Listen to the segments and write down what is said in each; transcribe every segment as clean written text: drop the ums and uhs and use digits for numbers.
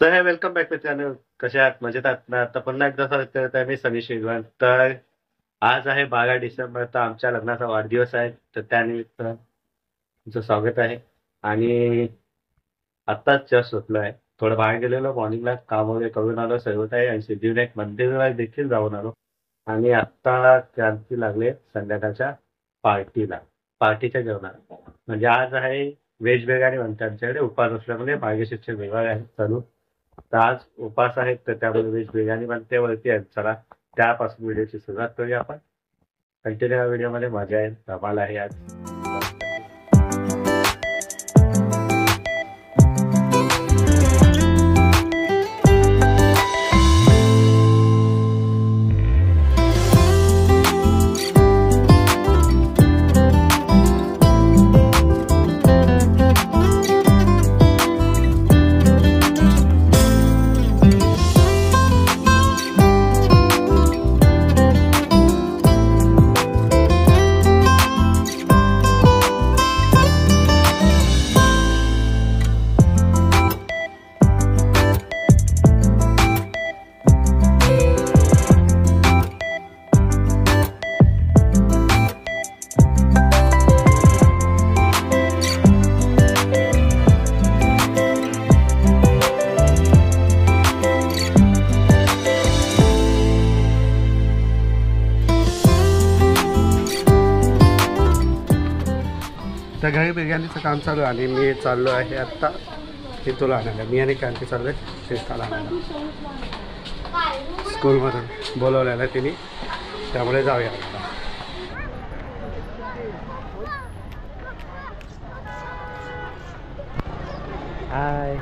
तर welcome back to channel. कसे आहात? मजेत आहात ना? आता पुन्हा एकदा स्वागत करत आहे मी सनी श्रीगवान. तर आज आहे 12 डिसेंबर, तर आमच्या लग्नाचा वाढदिवस आहे. तर त्यानिमित्त तुमचं स्वागत आहे. आणि आत्ताच जस्ट उठलो आहे. थोडं बाहेर गेलेलो मॉर्निंगला, काम वगैरे करून आलो सर्व काही आणि सिद्धिविनायक मंदिराला देखील जाऊन आलो. आणि आत्ता क्रांती लागले संध्याकाळच्या पार्टीला, पार्टीच्या जेवणाला. म्हणजे आज आहे व्हेज बिर्याणी म्हणतात आमच्याकडे. उपवास असल्यामुळे मार्गशीर्ष विवाह आहे चालू. तर आज उपास आहेत, तर त्यामध्ये व्हेज बिर्याणी बनते वरती आहे. चला त्यापासून व्हिडिओची सुरुवात करूया आपण. कंटिन्यू या व्हिडिओमध्ये मजा आहे, धमाल आहे आज. तर घरी बिर्याणीचं काम चालू आहे आणि मी चाललो आहे आत्ता तिथून आणायला. मी आणि क्रांती चाललो आहे तिथला आणायला. स्कूलमधून बोलवलेलं तिने, त्यामुळे जाऊया. हाय.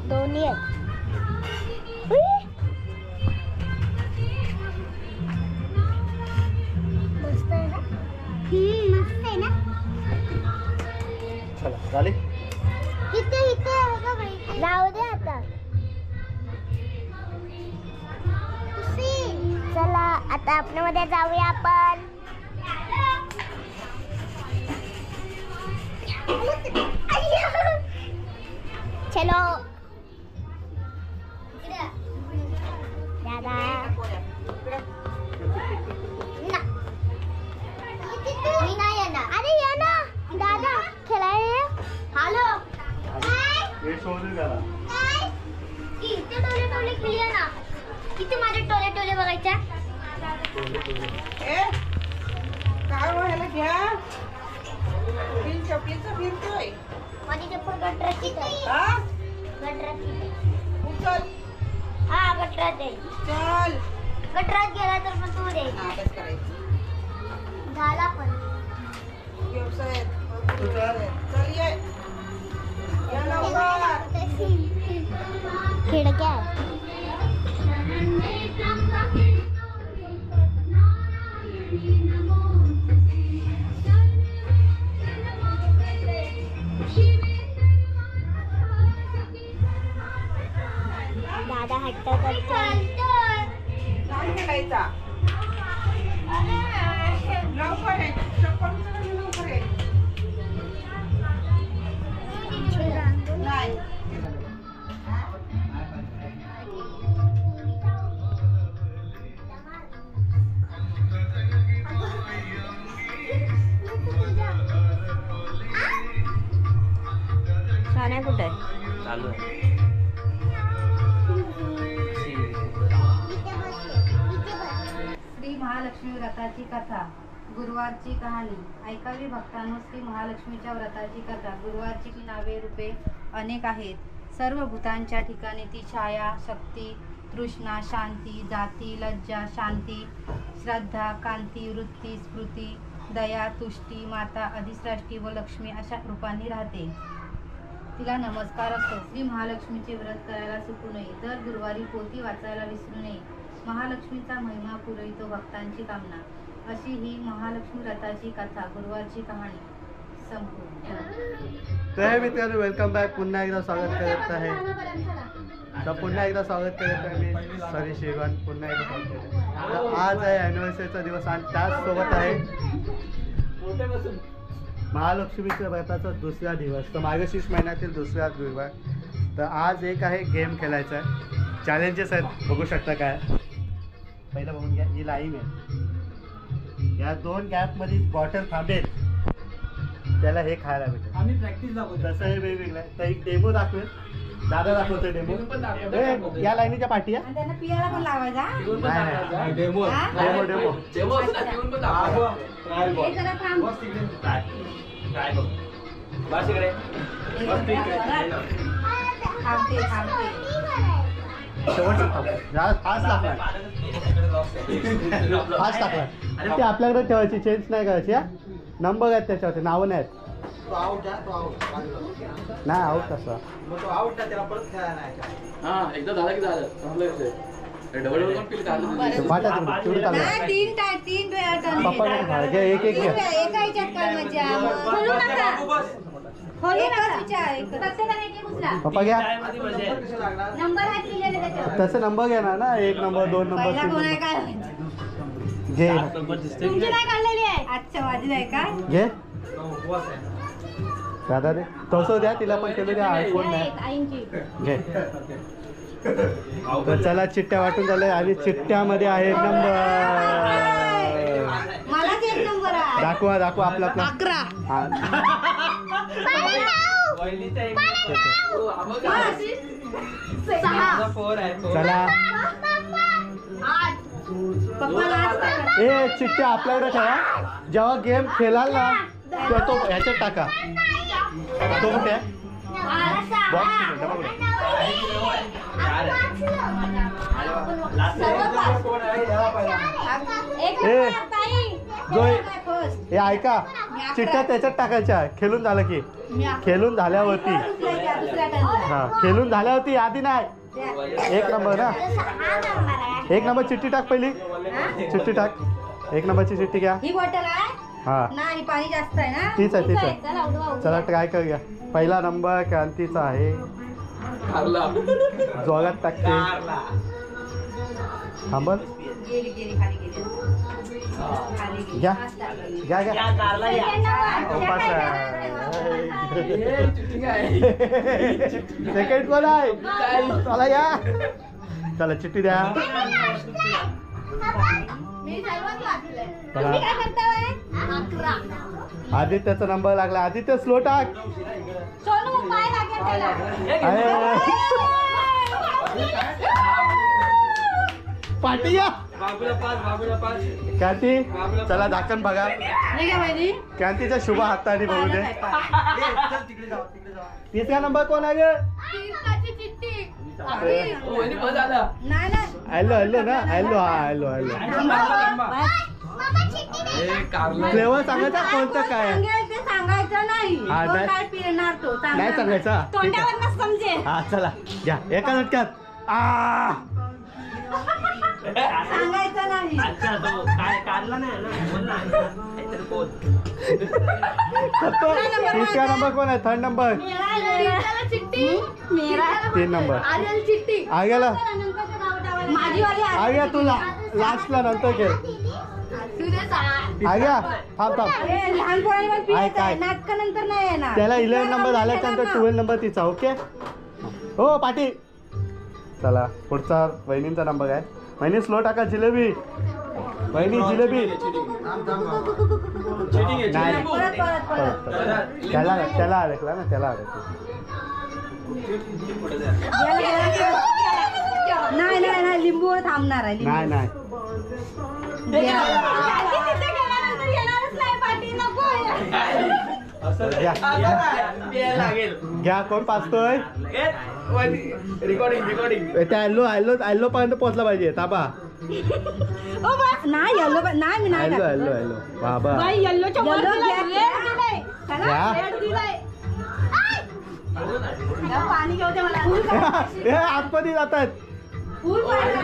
दोन्ही आहेत. मस्त आहे ना? मस्त आहे ना? चला झाले. इथे इथे जाऊ दे आता. चला आता आपल्यामध्ये जाऊया आपण. चलो दादा. मी नाही येणार. अरे या ना दादा खेळायला. हॅलो किती टोले टोले खेळूया ना. किती माझे टोले टोले बघायच्या. काय व्हायला घ्या चपलीचं फिरतोय. माझी चप्पल गटराची आहे. हा गटराची आहे. उचल. हा गटरात आहे. चल. गटरात गेला तर मग तू दे. कसं करायचं झाला पण व्यवसाय चल ये या लवकर. खिडक्या दादा हट्ट करतोय. काय खेळायचा लवकर आहे. चप्पल उचल लवकर आहे. नाही सोन्या कुठे चालू आहे. श्री महालक्ष्मी व्रताची कथा. गुरुवारची कहाणी. ऐकावी भक्तांनो, श्री महालक्ष्मीच्या व्रताची कथा. गुरुवारची नावे रूपे अनेक आहेत. सर्व भूतांच्या ठिकाणी ती छाया, शक्ती, तृष्णा, शांती, जाती, लज्जा, शांती, श्रद्धा, कांती, वृत्ती, स्फूर्ती, दया, तुष्टी, माता, अधिष्ठात्री व लक्ष्मी अशा रूपांनी राहते. तिला नमस्कार असतो. श्री महालक्ष्मीचे व्रत करायला चुकू नये. दर गुरुवारी पोथी वाचायला विसरू नये. महालक्ष्मीचा महिमा पुरवितो भक्तांची कामना. अशी ही महालक्ष्मी व्रताची कथा, गुरुवारची कहाणी संपूर्ण. तर मित्रांनो, वेलकम बॅक. पुन्हा एकदा स्वागत करत आहे. तर पुन्हा एकदा स्वागत करत आहे मी सॉरी शेगवान. पुन्हा एकदा स्वागत करते. तर आज आहे ॲनिव्हर्सरीचा दिवस आणि त्याचसोबत आहे महालक्ष्मीच्या व्रताचा दुसरा दिवस. तर मार्गशीर्ष महिन्यातील दुसरा गुरुवार. तर आज एक आहे गेम खेळायचा आहे. चॅलेंजेस आहेत, बघू शकता काय. पहिलं बघून घ्या, ही लाईन आहे. या 2 गॅपमध्ये बॉटल थांबेल त्याला हे खायला भेटेल. आम्ही प्रॅक्टिस दाखवतो. तसं हे वेगवेगळं आहे. तर एक डेमो दाखवेल, दादा दाखवतो डेमो. या लाईनीच्या पाठी आहे. आणि त्यांना पियाला पण लावायचा. नाही डेमो हा? डेमो डेमो डेमो असं ना, पिऊन पण दाखवा. हे जरा थांब. बस तिकडे. बस इकडे. बस तिकडे. थांबते थांबते. शेवटचं फास्ट लागणार, फास्ट लागणार. ते आपल्याकडे ठेवायची, चेंज नाही करायची. हा नंबर आहेत त्याच्यावरती, नावं नाही आहेत. नाही आऊट कसा. हा एकदा झालं की झालं. संपलं विषय. डबल डबल पण पिल काढलं. वाटा तेवढी चालू नाही, तीन वेळा टर्न पप्पा घ्या. घ्या, एक एक घ्या. एका ह्याच्यात काय मजा. खोलू नका. खोलू नका. प्रत्येकाने एक उचला. पप्पा घ्या. नंबर आहेत लिहिलेले त्याच्यावर. तसं नंबर घेणार ना, 1 नंबर 2 नंबर पहिला 3 कोण आहे नंबर काय माहिती. घे तुमची नाही काढलेली आहे. अच्छा, माझी नाही का. घे दादा दे. तसं द्या, तिला पण केलं द्या. आयफोन नाही आईंची. घे. तर चला, चिठ्ठ्या वाटून झाल्या आणि चिठ्ठ्यामध्ये आहे नंबर. मलाच 1 नंबर आहे. दाखवा दाखवा आपला आपला. 11. हा. चला पप्पाला आज काय करणार? ए चिठ्ठ्या आपल्याकडे ठेवा. जेव्हा गेम खेळाल ना तेव्हा तो ह्याच्यात टाका. तो कुठे आहे? बॉक्स डबा कुठे? ए जो हे ऐका, चिठ्ठ्या त्याच्यात टाकायच्या. खेळून झालं की, खेळून झाल्यावरती. दुसऱ्या टर्नला. हा, खेळून झाल्यावरती आधी नाही. 1 नंबर ना, 1 नंबर चिठ्ठी टाक पहिली. चिठ्ठी टाक. 1 नंबरची चिठ्ठी घ्या. ही बॉटल आहे. हा नाही, पाणी जास्त आहे ना. तीच आहे, तीच आहे. चला, उडवा. चला ट्राय करूया. पहिला नंबर क्रांतीचा आहे. जोरात टाकते. थांबल. गेली खाली गेली. खाली गेली. घ्या. फास्ट टाकली. घ्या घ्या. सेकंड कोण आहे? चला या. चला चिठ्ठी द्या. तुम्ही काय करताय? 11. आदित्यचा नंबर लागला. आदित्य स्लो टाक. सोनू पाय लागेल त्याला. अरे पाठी या. क्रांती चला दाखन बघा. नाही का माहिती? क्रांतीच्या शुभ हाताने बघू दे. 3रा नंबर कोण आहे? तीर्थाची चिठ्ठी. नाही नाही. हॅलो हॅलो ना, हॅलो. हा हॅलो हॅलो. बाबा चिठ्ठी दे. फ्लेवर सांगायचा कोणतं काय? सांगेल ते सांगायचं नाही. हा, तो नाही. काय पिणार तो नाही सांगायचा. ठीक आहे. तोंडावरच समजेल. हा चला घ्या एका झटक्यात. सांगायचं नाही. तिसरा नंबर कोण आहे? 3rd number. तीर्थाला चिठ्ठी. मेरा 3 नंबर. आर्यल चिठ्ठी. आ गेला. माझी वाली आ गया तू लास्टला नंतर खेळ. तुझे सांग. आ गया. थांब थांब. लहानपणी पण काय, पियत काय? आहे. नाटकानंतर नाही येणार. त्याला 11 नंबर झाल्यानंतर 12 नंबर तिचा. ओके हो पाटी. चला पुढचा वहिनींचा नंबर आहे. वहिनी स्लो टाका. जिलेबी. वहिनी जिलेबी. नाही परत परत परत. त्याला त्याला अडकला ना, त्याला अडकला. नाही नाही नाही, लिंबूवर थांबणार आहे. नाही नाही. घ्या. कोण पाचतोय? त्या हॅलो पर्यंत पोहोचला पाहिजे. ताबा नाही येलो नाही मी नाही हॅलो बाबा येलो घ्या. पाणी घेऊ दे मला. फुल काय? हे आतमध्ये जातात. फुल पाहिजे.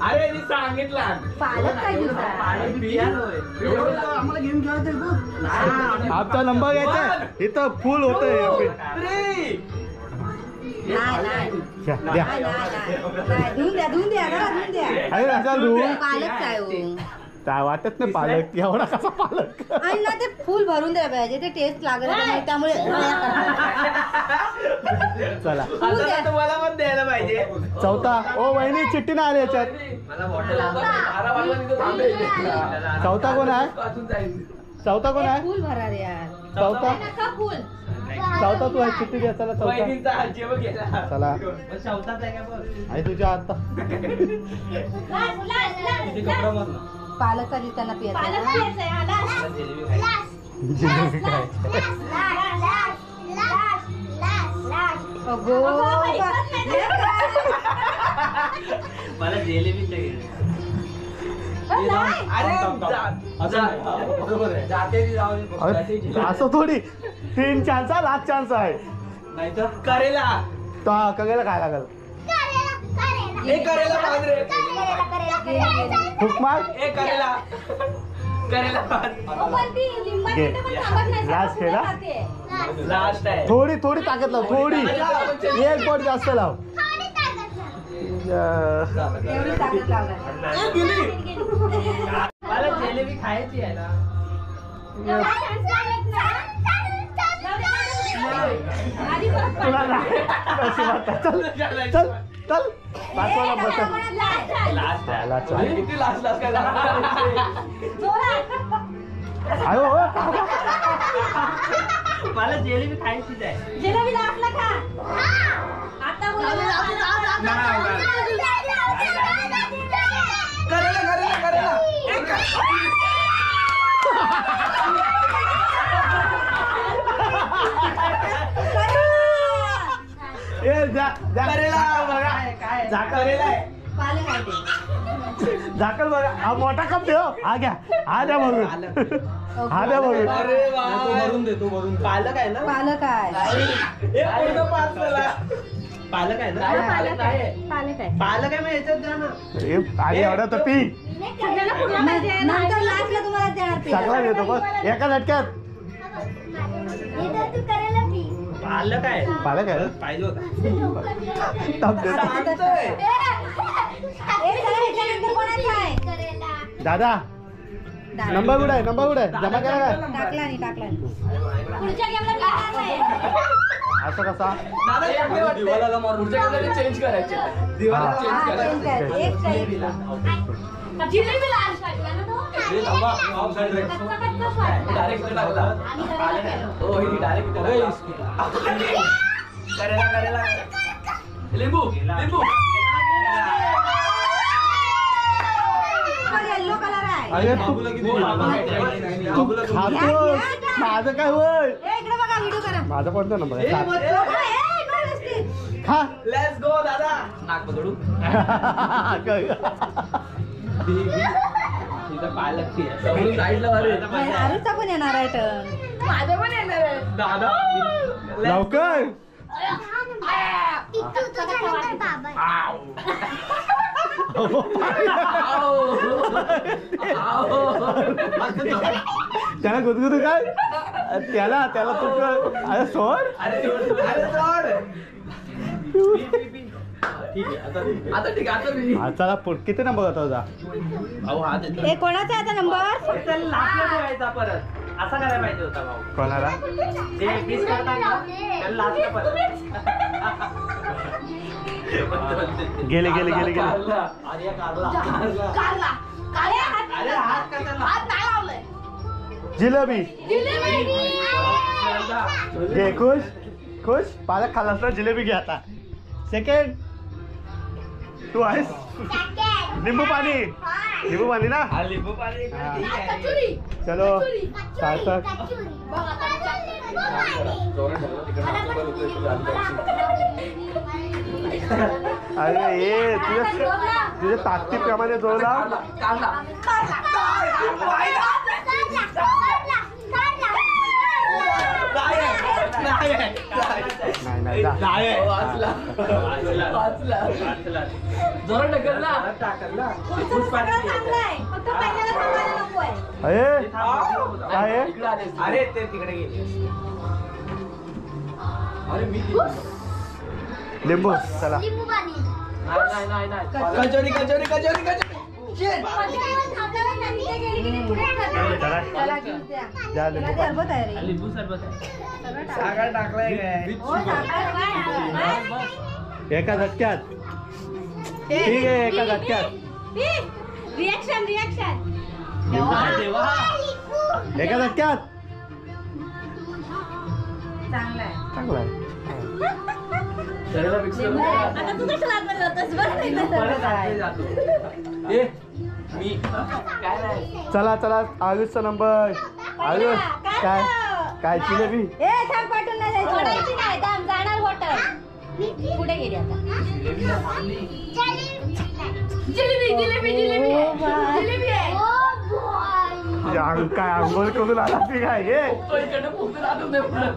अरे मी सांगितलं पालक काय घेऊन आम्हाला घेऊन घ्यायचं आमचा नंबर घ्यायचा इथं फुल होतंय. द्या धुवून द्या जरा धुवून द्या. अरे असा धुवू पालक काय हो? काय वाटत नाही पालक एवढा कसा पालक. आणि ना ते फुल भरून द्यायला पाहिजे ते टेस्ट लागत नाही त्यामुळे चला फुल द्या. तुम्हाला पण द्यायला पाहिजे. चौथा ओ वहिनी चिठ्ठी नाही आली याच्यात. मला बॉटल 12 वाजता तिथं थांबेल. चौथा कोण आहे? वाजून जाईल. चौथा कोण आहे? फुल भरा रे यार. चौथा नका फुल. चौथा तू आहे चिठ्ठी द्या. चला चौथा वहिनींचा हात जेवण गेला. चला मग चौथाच आहे का बघ. आणि तुझ्या आता किती कपडा मधला? पालकचा दिसताना पियाचा. जिलेबी काय अगो मला जिलेबी चाहिए. अरे बरोबर आहे. जाते ती जाऊ दे. अरे, असं थोडी 3 चान्स लास्ट चान्स आहे. नाही तर करेला. तो कगेला काय लागल हे करेला पाहिज रे. हुक मार हे करेला. करेला घे. लास्ट खेळ हा? लास्ट आहे. थोडी थोडी ताकद लाव थोडी. एक बोट जास्त लाव. एवढी ताकद लावणार. मला जिलेबी खायची आहे ना. तुला चल चल चल पाचवा बस. लास्ट आहे. लास्ट. किती लास्ट काय अयो मला जिलेबी खायचीच आहे. जिलेबी लाटला का? आता पालक आहे ते. झाकल बघा. हा मोठा कप दे. हा घ्या. हा द्या बघून. हा द्या बघून. अरे वा. तू भरून दे. तू भरून दे. पालक आहे ना. पालक आहे. हे पूर्ण पाचला. पालक आहे ना. पालक आहे. पालक आहे. पालक आहे मग याच्यात द्या ना. ए, आणि एवढं तर पी नंतर लास्टला तुम्हाला देणार ते. सगळा देतो बघ एका झटक्यात. पालक आहे. पालक आहे पाहिजे होता. टप दे. सांगतोय. एक जरा ह्याच्यानंतर कोणाचा आहे? दादा दादा. नंबर कुठे आहे? नंबर कुठे आहे? जमा केला काय? टाकला नाही. पुढच्या गेमला काय असं कसा? दादा दिवाला मारून चेंज करायचे. दिवाला हा. चेंज करायचे. एक साईडला. हे थांबा. डायरेक्ट टाकला. हो ही डायरेक्ट करेला. लिंबू. येल्लो कलर आहे. अरे तू खातोस. माझं काय होय? ए, इकडे बघा व्हिडिओ करा. माझा कोणता नंबर आहे? ए, no wasting. खा. लेट्स गो दादा. नाक बदलू. तिथं पालकची आहे. साईडला नाही, आरुचा पण येणार आहे टर्न. माझं पण येणार आहे. दादा लवकर. त्याला गुदगुदू काय? त्याला तू अरे सोड. अरे सोड. ठीक आहे आता ठीक आहे. आता मी हा, चला किती नंबर होता तुझा? भाऊ हा देतो. ए, कोणाचा आहे आता नंबर? फक्त लास्टला ठेवायचा परत. असा करायला पाहिजे होता भाऊ. कोणाला? जे मिस करतात ना त्याला लास्टला परत. गेले कारला. अरे कारला. अरे हात का त्याला? जिलेबी घे. खुश पालक खाल्लास ना जिलेबी घे आता. सेकंड तू आहेस. लिंबू पाणी ना. हा लिंबू पाणी. ठीक आहे. चलो सार्थक. अरे ये तुझ्या ताकदीप्रमाणे जोडला. वाचला जोरात ढकल ना. पुढचं सगळं चांगलं आहे, फक्त पहिल्याला थांबायला नको आहे. काय आहे? अरे ते तिकडे गेले. अरे मी लिंबू चला. लिंबू पाणी. नाही कचोरी कचोरी कचोरी कचोरी. थांबल्यावर नदी गेली की नाही पुढे खात. चला. त्याला ज्यूस द्या. द्या लिंबू. त्याला सरबत आहे रे. लिंबू सरबत आहे. सगळं टाक. सागर टाकलाय काय? हो, साखर काय? एका झटक्यात ठीक आहे. एका झटक्यात रिॲक्शन रिॲक्शन. देवा एका झटक्यात चांगलं आहे. चांगला आहे. शरीराला मिक्सर आता तू कसं लागत होतास बरं नाही तसं. ए मी काय नाही. चला चला आयुषचा नंबर. आयुष काय काय जिलेबी. ए थांब पाठवून नाही जायचं. सोडायची नाही थांब जाणार हॉटेल. पुढे गेली आता. जिलेबी जिलेबी जिलेबी ओ बाय. जिलेबी आहे. Oh boy. काय आंघोळ करून आला ती काय हे इकडे फक्त राहतो नाही पुढं.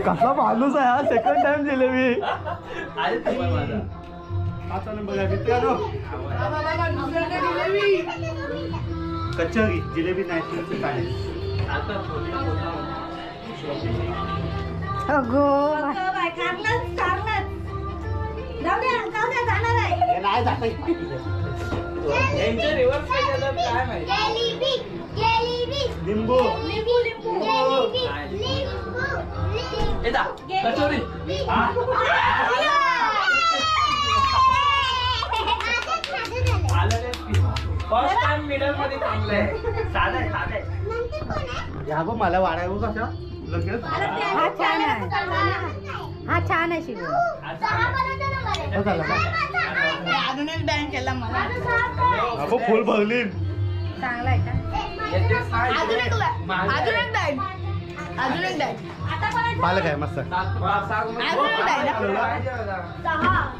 कसा माणूस आहे हा. Second time jalebi. अरे ते पण माझा. पाचवा नंबर आहे मित्रांनो. कचोरी जिलेबी नाही काय आता छोटा मोठा अगो बाय कारलंच कारलंच. जाऊ द्या जाणार आहे. नाही जात. यांचे रिव्हर्स काय माहिती. जिलेबी जिलेबी लिंबू लिंबू लिंबू जिलेबी लिंबू ए दा कचोरी. फर्स्ट टाइम मिडल मध्ये थांबलंय. साधं आहे, साधं आहे. या बघ मला वाढावं कशा लगेच. हा छान आहे. हा छान आहे शिव. हो झालं का? अजून एक बँक केला मला. हा बघ फुल भरली. चांगला आहे का? अजून एक बँक. अजून एक बँक. पालक आहे मस्त. अजून एक बँक.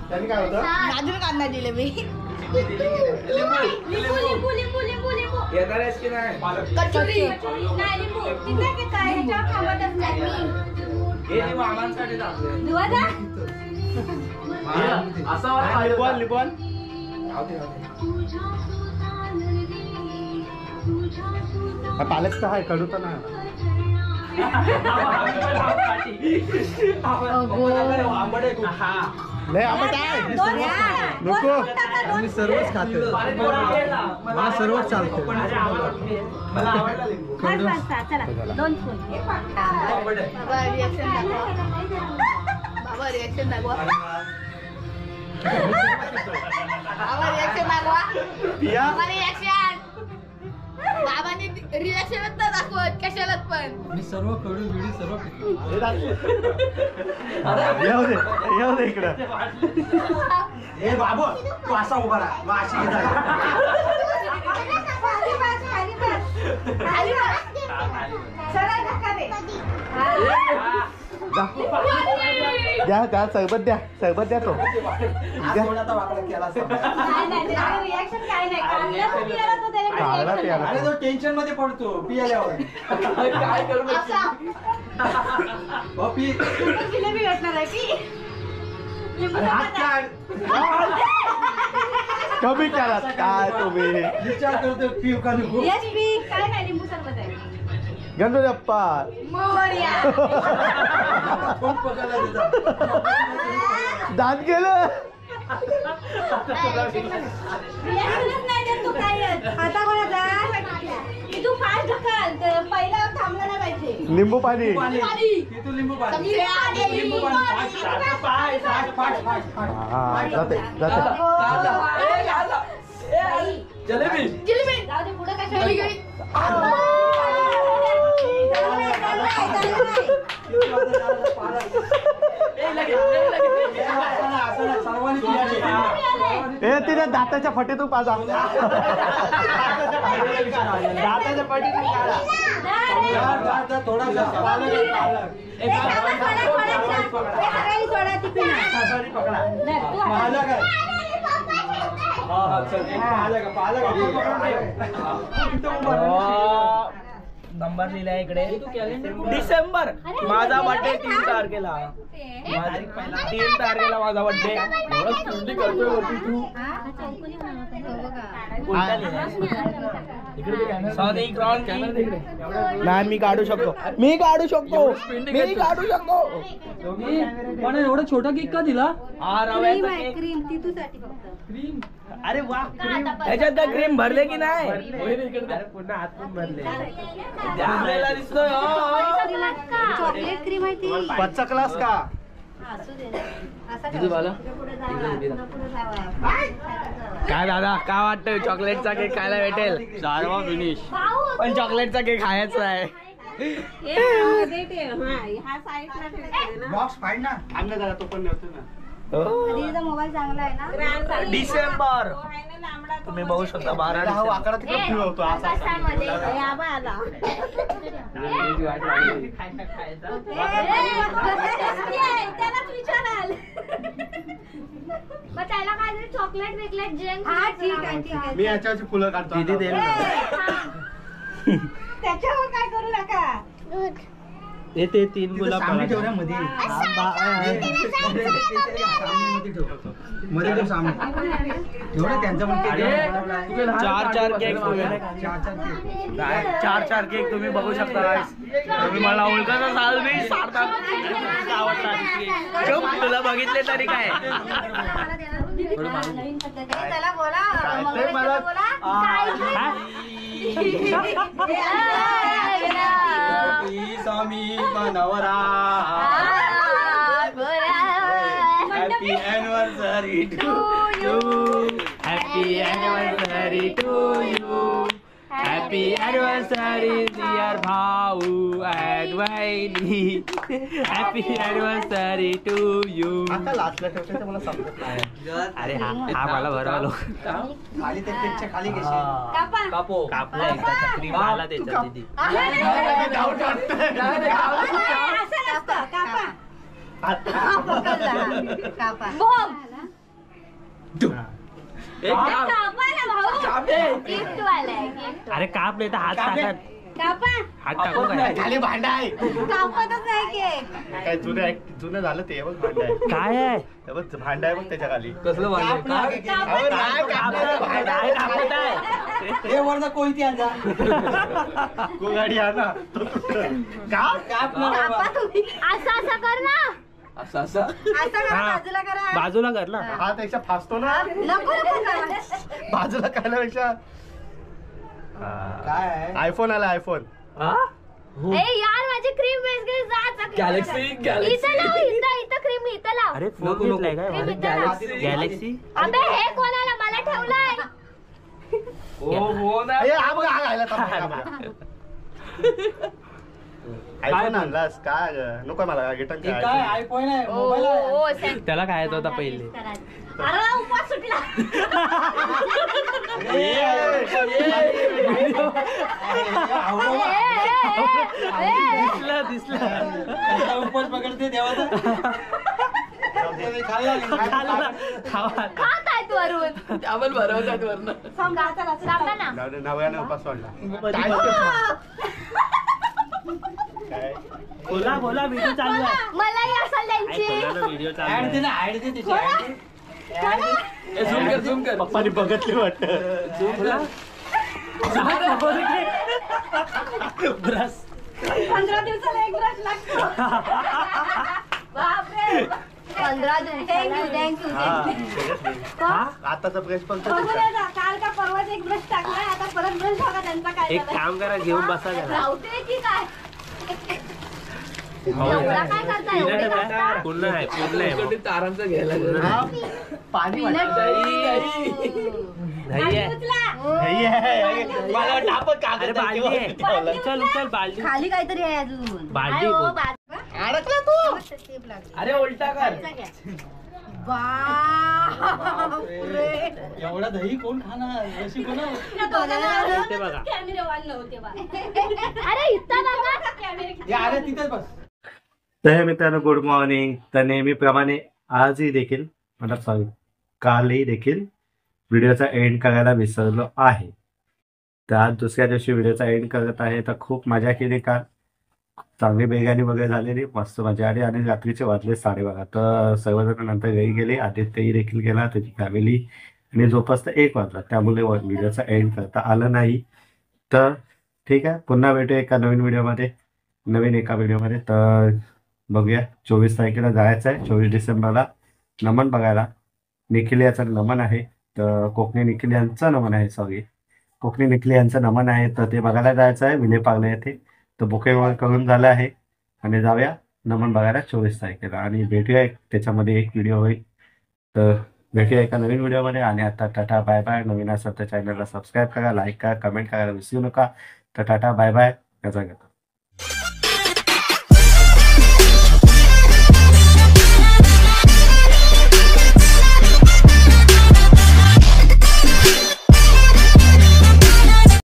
त्यांनी काय होतं अजून कांदा जिलेबी. लिंबू लिंबू लिंबू लिंबू लिंबू येणार आहेस की नाही. कचोरी. नाही लिंबू तिथे की काय ह्याच्यावर थांबतच नाही मी. हे ते मामांसाठी थांबले. धुवा जा. असा वाला लिंबू लिंबू पालक तर आहे कडू तर नाही. लय आंबट आहे. नको मी सर्वच खाते. मला सर्वच चालतं. मला आवडला लिंबू. बस बस चला 2 स्पून. बाबा रिॲक्शन दाखवा. बाबा रिॲक्शन दाखवा. बाबा रिॲक्शन दाखवा. पिया बाबा रिॲक्शन. बाबांनी रिॲक्शनच नाही दाखवत कशालाच पण. मी सर्व कडू बिडी सर्व पितो. येऊ दे इकडं. ए बाबू तू असा उभा राहा. मग अशी घेता. द्या द्या सरबत द्या तो. रिॲक्शन काय नाही कारला पियाला तो त्याला काढला प्याला अरे तो टेन्शन मध्ये पडतो पियाल्यावर. काय करू पी. जिलेबी भेटणार आहे की अरे हात काढ. कमी केलात काय तुम्ही. विचार करतो पिऊ का नको. यश पी काय नाही लिंबू सरबत आहे. गणपती बाप्पा. मोरया. कोण पगायला देतात. दात गेलं. रिॲक्शनच नाही देत तू काय. आता कोणाचा? की तू फास्ट ढकल तर पहिला थांबला नाही पाहिजे. लिंबू पाणी. तिथून लिंबू पाणी. लिंबू पाणी. हा जाते जलेबी. जाऊ दे पुढे कशाला ए तिने दाताच्या फटीतून पाजा. दाताच्या पाठीतून काढा. थोडासा पकडा. पालक आहे. नंबर लिहिलाय इकडे डिसेंबर माझा बर्थडे 3 तारखेला 3 तारखेला माझा बर्थडे करतोय वरती तू नाही मी काढू शकतो पण एवढा छोटा केक का दिला? हा रव्याचा केक क्रीम ती तुझ्यासाठी फक्त क्रीम अरे वा क्रीम त्याच्यात क्रीम भरले की नाही अरे पुन्हा आतून भरले आपल्याला दिसतोय चॉकलेट क्रीम आहे ती पाचचा क्लास का असू दे असं किती बाला? काय दादा काय वाटतंय चॉकलेटचा केक खायला भेटेल चारवा फिनिश. पण चॉकलेटचा केक खायचा आहे बॉक्स फाईन ना थांब ना जरा तो पण नव्हतं ना तिचा मोबाईल चांगला आहे ना डिसेंबर तुम्ही बघू शकता 12 डिसेंबर आकडा तिकडे फिरवतो असा त्यालाच विचाराल मग त्याला काहीतरी चॉकलेट बिकलेट जेम हा ठीक आहे ठीक आहे मी याच्यावरची फुलं काढतो दीदी दे ना. त्याच्यावर काय करू नका ते 3 गुलाब सामने ठेव रे मध्ये मध्ये ठेव सामने एवढं त्यांचं पण चार केक चार केक तुम्ही बघू शकता guys. तुम्ही मला ओळखत असाल मी सार्थक तुला बघितले तरी काय त्याला बोला ते मला स्वामी मनवरा happy anniversary to you happy anniversary to you happy anniversary dear भाऊ अँड वहिनी हॅपी एनिव्हर्सरी टू यू आता लास्टला ठेवते मला समजत नाही अरे हा मला बरोबर खाली त्या केकच्या खाली कापला एकदा क्रीम आला त्याच्यात दीदी अरे काप नाही तर हात टाकत हात टाकू काय खाली भांडा आहे कापतच नाही केक काय जुनं झालं ते बघ भांडा आहे काय आहे हे बघ भांडा आहे बघ त्याच्या खाली कसलं वाटलं? हे वरचा कोणती आजा गाडी हा ना असं असं कर ना असं असं करा बाजूला करा बाजूला कर ना हा त्याच्या फासतो ना नको करा. बाजूला करण्यापेक्षा काय आयफोन आला आयफोन ए यार माझी क्रीम बेस गई गॅलेक्सी इथं लाव इथं क्रीम इथं लाव अरे फोन घेतलाय काय क्रीम इथं लाव गॅलेक्सी अबे हे कोणाला मला ठेवलंय आयफोन आणलास काय नको मला रिटर्न काय आयफोन आहे ओ त्याला काय होता पहिले अरे उपवास सुटला दिसलं उपवास पकडते देवाचा खात आहे तू अरुण आपण भरवतात वरनं. सांगा ना नव्यानं उपास सोडला काय बोला व्हिडिओ चालू आहे मलाही असेल त्यांची व्हिडिओ चालू आहे झूम कर पप्पानी बघतली वाटत ब्रश 15 दिवसाला एक ब्रश लागतो बापरे 15 दिवसाला थँक्यू आताचा ब्रश पण काल का परवाच एक ब्रश टाकलाय आता परत ब्रश बघा त्यांचा काय एक काम करा घेऊन बसा जरा लावते की काय एवढा काय करताय एवढे करता? पूर्ण आहे इकडे तारांचं घ्यायला लागलं. पाणी दही आहे मला टाप अरे बालदी आहे उचल उचल बालदी खाली काहीतरी आहे अजून बालदी अरे ओ, बोल. अडकला तू टेप लागली अरे उलटा कर बापरे एवढा दही कोण खाणार अशी कोण ते बघा अरे इथं बघा अरे तिथेच बस तर मित्रांनो गुड मॉर्निंग तर नेहमीप्रमाणे आजही देखील मला सॉरी कालही देखील व्हिडिओचा एंड करायला विसरलो आहे तर आज दुसऱ्या दिवशी व्हिडिओचा एंड करत आहे. तर खूप मजा केली का, चांगली बिर्याणी वगैरे झालेली, मस्त मजा आली आणि रात्रीचे वाजले 12:30. तर सर्वजण नंतर घरी गेले. आदित्यही देखील गेला, त्याची फॅमिली, आणि जोपासता 1 वाजला. त्यामुळे व्हिडिओचा एंड करता आला नाही. तर ठीक आहे, पुन्हा भेटूया एका नवीन व्हिडिओमध्ये, नवीन एका व्हिडिओमध्ये. तर बघूया, 24 तारखेला जायचं आहे, 24 डिसेंबरला नमन बघायला. निखिल याचं नमन आहे, तर कोकणी निखिल यांचं नमन आहे, सॉरी, कोकणी निखिल यांचं नमन आहे. तर ते बघायला जायचं आहे विलेपार्ले येथे. तर बुकिंग वगैरे करून झालं आहे आणि जाऊया नमन बघायला 24 तारखेला. आणि भेटूया त्याच्यामध्ये एक व्हिडिओ होईल. तर भेटूया एका नवीन व्हिडिओमध्ये. आणि आता टाटा बाय बाय. नवीन असेल तर चॅनलला सबस्क्राईब करा, लाईक करा, कमेंट करायला विसरू नका. तर टाटा बाय बाय. याचा